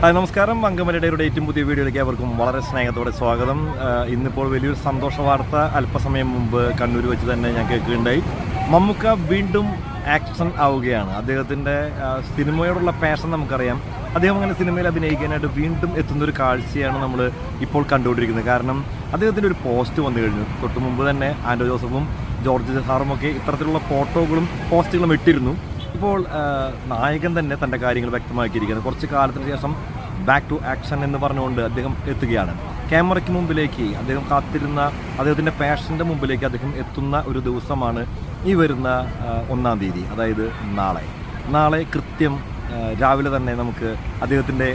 Hi നമസ്കാരം. അങ്കമാലിയുടെ ഏറ്റവും പുതിയ വീഡിയോയിലേക്ക് അവർക്കും വളരെ സ്നേഹത്തോടെ സ്വാഗതം. ഇന്നിപ്പോൾ വലിയൊരു സന്തോഷ വാർത്ത അല്പസമയം മുമ്പ് കണ്ണൂർ വെച്ച് തന്നെ ഞാൻ കേൾക്കുകയുണ്ടായി. മമ്മൂക്ക വീണ്ടും ആക്ഷൻ ആവുകയാണ്. അദ്ദേഹത്തിൻ്റെ സിനിമയോടുള്ള പാഷൻ നമുക്കറിയാം. അദ്ദേഹം അങ്ങനെ സിനിമയിൽ അഭിനയിക്കാനായിട്ട് വീണ്ടും എത്തുന്നൊരു കാഴ്ചയാണ് നമ്മൾ ഇപ്പോൾ കണ്ടുകൊണ്ടിരിക്കുന്നത്. കാരണം അദ്ദേഹത്തിൻ്റെ ഒരു പോസ്റ്റ് വന്നു കഴിഞ്ഞു. തൊട്ട് മുമ്പ് തന്നെ ആൻഡോ ജോസഫും ജോർജ് സാറുമൊക്കെ ഇത്തരത്തിലുള്ള ഫോട്ടോകളും പോസ്റ്റുകളും ഇട്ടിരുന്നു. ഇപ്പോൾ നായകൻ തന്നെ തൻ്റെ കാര്യങ്ങൾ വ്യക്തമാക്കിയിരിക്കുന്നത്. കുറച്ച് കാലത്തിന് ശേഷം ബാക്ക് ടു ആക്ഷൻ എന്ന് പറഞ്ഞുകൊണ്ട് അദ്ദേഹം എത്തുകയാണ്. ക്യാമറയ്ക്ക് മുമ്പിലേക്ക് അദ്ദേഹം കാത്തിരുന്ന അദ്ദേഹത്തിൻ്റെ പാഷൻ്റെ മുമ്പിലേക്ക് അദ്ദേഹം എത്തുന്ന ഒരു ദിവസമാണ് ഈ വരുന്ന 1-ാം തീയതി, അതായത് നാളെ കൃത്യം രാവിലെ തന്നെ നമുക്ക് അദ്ദേഹത്തിൻ്റെ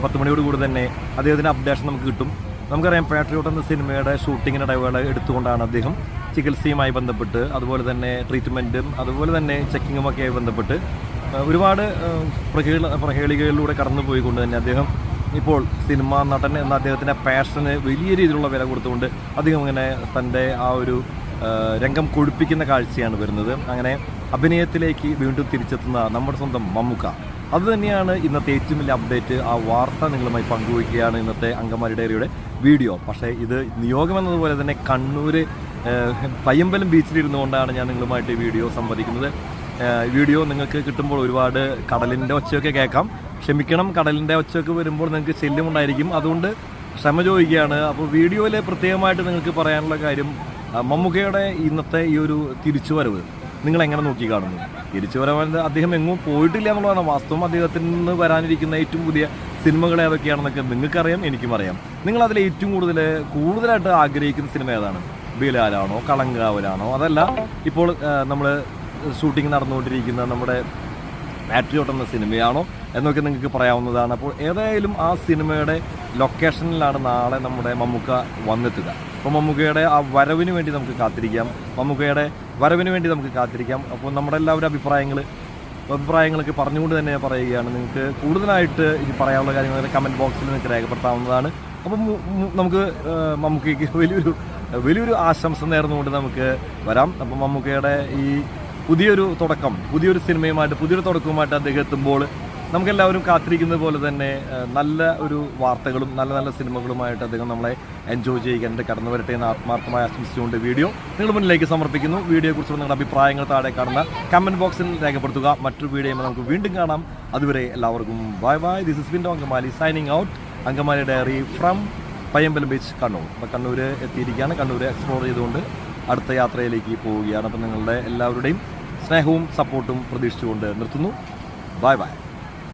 10 മണിയോടുകൂടി തന്നെ അദ്ദേഹത്തിൻ്റെ അപ്ഡേഷൻ നമുക്ക് കിട്ടും. നമുക്കറിയാം, പാട്രിയോട്ട് എന്ന സിനിമയുടെ ഷൂട്ടിങ്ങിന് ഇടവേള എടുത്തുകൊണ്ടാണ് അദ്ദേഹം ചികിത്സയുമായി ബന്ധപ്പെട്ട്, അതുപോലെ തന്നെ ട്രീറ്റ്മെൻറ്റും അതുപോലെ തന്നെ ചെക്കിങ്ങുമൊക്കെയായി ബന്ധപ്പെട്ട് ഒരുപാട് പ്രഹേളികളിലൂടെ കടന്നു പോയിക്കൊണ്ട് തന്നെ അദ്ദേഹം ഇപ്പോൾ സിനിമാ നടൻ എന്ന അദ്ദേഹത്തിൻ്റെ പാഷന് വലിയ രീതിയിലുള്ള വില കൊടുത്തുകൊണ്ട് അദ്ദേഹം ഇങ്ങനെ തൻ്റെ ആ ഒരു രംഗം കൊഴുപ്പിക്കുന്ന കാഴ്ചയാണ് വരുന്നത്. അങ്ങനെ അഭിനയത്തിലേക്ക് വീണ്ടും തിരിച്ചെത്തുന്ന നമ്മുടെ സ്വന്തം മമ്മൂക്ക. അതുതന്നെയാണ് ഇന്നത്തെ ഏറ്റവും വലിയ അപ്ഡേറ്റ്. ആ വാർത്ത നിങ്ങളുമായി പങ്കുവയ്ക്കുകയാണ് ഇന്നത്തെ അങ്കമാലി ഡയറിയുടെ വീഡിയോ. പക്ഷേ ഇത് നിയോഗമെന്നതുപോലെ തന്നെ കണ്ണൂർ പയ്യമ്പലം ബീച്ചിലിരുന്നു കൊണ്ടാണ് ഞാൻ നിങ്ങളുമായിട്ട് ഈ വീഡിയോ സംവദിക്കുന്നത്. വീഡിയോ നിങ്ങൾക്ക് കിട്ടുമ്പോൾ ഒരുപാട് കടലിൻ്റെ ഒച്ചയൊക്കെ കേൾക്കാം. ക്ഷമിക്കണം, കടലിൻ്റെ ഒച്ചയൊക്കെ വരുമ്പോൾ നിങ്ങൾക്ക് ശല്യമുണ്ടായിരിക്കും. അതുകൊണ്ട് ക്ഷമ ചോദിക്കുകയാണ്. അപ്പോൾ വീഡിയോയിൽ പ്രത്യേകമായിട്ട് നിങ്ങൾക്ക് പറയാനുള്ള കാര്യം, മമ്മൂക്കയുടെ ഇന്നത്തെ ഈ ഒരു തിരിച്ചുവരവ് നിങ്ങളെങ്ങനെ നോക്കി കാണുന്നു? തിരിച്ചുവരവ് അദ്ദേഹം എങ്ങും പോയിട്ടില്ല എന്നുള്ളതാണ് വാസ്തവം. അദ്ദേഹത്തിൽ നിന്ന് വരാനിരിക്കുന്ന ഏറ്റവും പുതിയ സിനിമകൾ ഏതൊക്കെയാണെന്നൊക്കെ നിങ്ങൾക്കറിയാം, എനിക്കും അറിയാം. നിങ്ങളതിൽ ഏറ്റവും കൂടുതലായിട്ട് ആഗ്രഹിക്കുന്ന സിനിമ ഏതാണ്? ബിലാലാണോ, കളങ്കാവലാണോ, അതല്ല ഇപ്പോൾ നമ്മൾ ഷൂട്ടിംഗ് നടന്നുകൊണ്ടിരിക്കുന്ന നമ്മുടെ പാട്രിയോട്ട് എന്ന സിനിമയാണോ എന്നൊക്കെ നിങ്ങൾക്ക് പറയാവുന്നതാണ്. അപ്പോൾ ഏതായാലും ആ സിനിമയുടെ ലൊക്കേഷനിലാണ് നാളെ നമ്മുടെ മമ്മൂക്ക വന്നെത്തുക. അപ്പോൾ മമ്മൂക്കയുടെ ആ വരവിന് വേണ്ടി നമുക്ക് കാത്തിരിക്കാം. അപ്പോൾ നമ്മുടെ എല്ലാവരും അഭിപ്രായങ്ങളൊക്കെ പറഞ്ഞുകൊണ്ട് തന്നെ പറയുകയാണ്. നിങ്ങൾക്ക് കൂടുതലായിട്ട് ഇനി പറയാനുള്ള കാര്യങ്ങൾ കമൻറ്റ് ബോക്സിൽ നിങ്ങൾക്ക് രേഖപ്പെടുത്താവുന്നതാണ്. അപ്പം നമുക്ക് മമ്മൂക്കയ്ക്ക് വലിയൊരു ആശംസ നേർന്നുകൊണ്ട് നമുക്ക് വരാം. അപ്പം മമ്മൂക്കയുടെ ഈ പുതിയൊരു സിനിമയുമായിട്ട് പുതിയൊരു തുടക്കവുമായിട്ട് അദ്ദേഹം എത്തുമ്പോൾ നമുക്കെല്ലാവരും കാത്തിരിക്കുന്നത് പോലെ തന്നെ നല്ല ഒരു വാർത്തകളും നല്ല സിനിമകളുമായിട്ട് അദ്ദേഹം നമ്മളെ എൻജോയ് ചെയ്യാൻ കടന്നു വരട്ടെ എന്ന് ആത്മാർത്ഥമായി ആശംസിച്ചുകൊണ്ട് വീഡിയോ നിങ്ങളുടെ മുന്നിലേക്ക് സമർപ്പിക്കുന്നു. വീഡിയോയെക്കുറിച്ചുള്ള നിങ്ങളുടെ അഭിപ്രായങ്ങൾ താഴെ കാണുന്ന കമൻറ്റ് ബോക്സിൽ രേഖപ്പെടുത്തുക. മറ്റൊരു വീഡിയോയുമായി നമുക്ക് വീണ്ടും കാണാം. അതുവരെ എല്ലാവർക്കും ബൈ. ദിസ് ഇസ് ബിൻ Angamaly signing out. Angamaly Diary from Payyambalam beach, Kannur. അപ്പോൾ കണ്ണൂർ എത്തിയിരിക്കുകയാണ്. കണ്ണൂർ എക്സ്പ്ലോർ ചെയ്തുകൊണ്ട് അടുത്ത യാത്രയിലേക്ക് പോവുകയാണ്. അപ്പോൾ നിങ്ങളുടെ എല്ലാവരുടെയും സ്നേഹവും സപ്പോർട്ടും പ്രതീക്ഷിച്ചുകൊണ്ട് നിർത്തുന്നു. ബൈ.